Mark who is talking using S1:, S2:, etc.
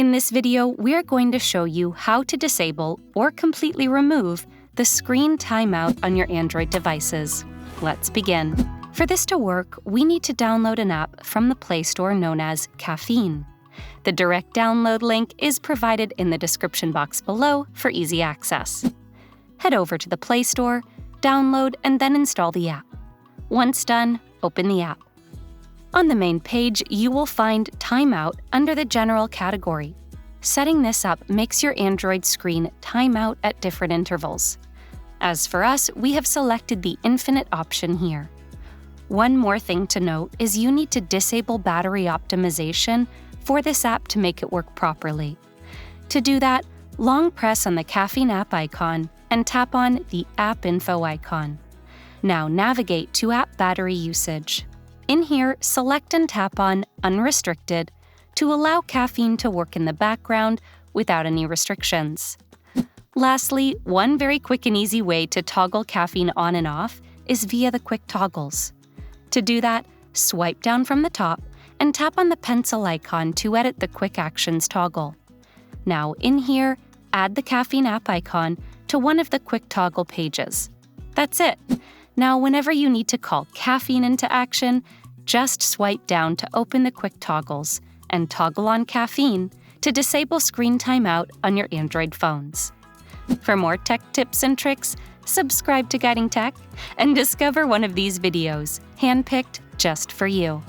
S1: In this video, we're going to show you how to disable or completely remove the screen timeout on your Android devices. Let's begin. For this to work, we need to download an app from the Play Store known as Caffeine. The direct download link is provided in the description box below for easy access. Head over to the Play Store, download, and then install the app. Once done, open the app. On the main page, you will find Timeout under the General category. Setting this up makes your Android screen time out at different intervals. As for us, we have selected the infinite option here. One more thing to note is you need to disable battery optimization for this app to make it work properly. To do that, long press on the Caffeine app icon and tap on the App Info icon. Now navigate to App Battery Usage. In here, select and tap on Unrestricted to allow Caffeine to work in the background without any restrictions. Lastly, one very quick and easy way to toggle Caffeine on and off is via the quick toggles. To do that, swipe down from the top and tap on the pencil icon to edit the Quick Actions toggle. Now in here, add the Caffeine app icon to one of the quick toggle pages. That's it. Now, whenever you need to call Caffeine into action, just swipe down to open the quick toggles and toggle on Caffeine to disable screen timeout on your Android phones. For more tech tips and tricks, subscribe to Guiding Tech and discover one of these videos, handpicked just for you.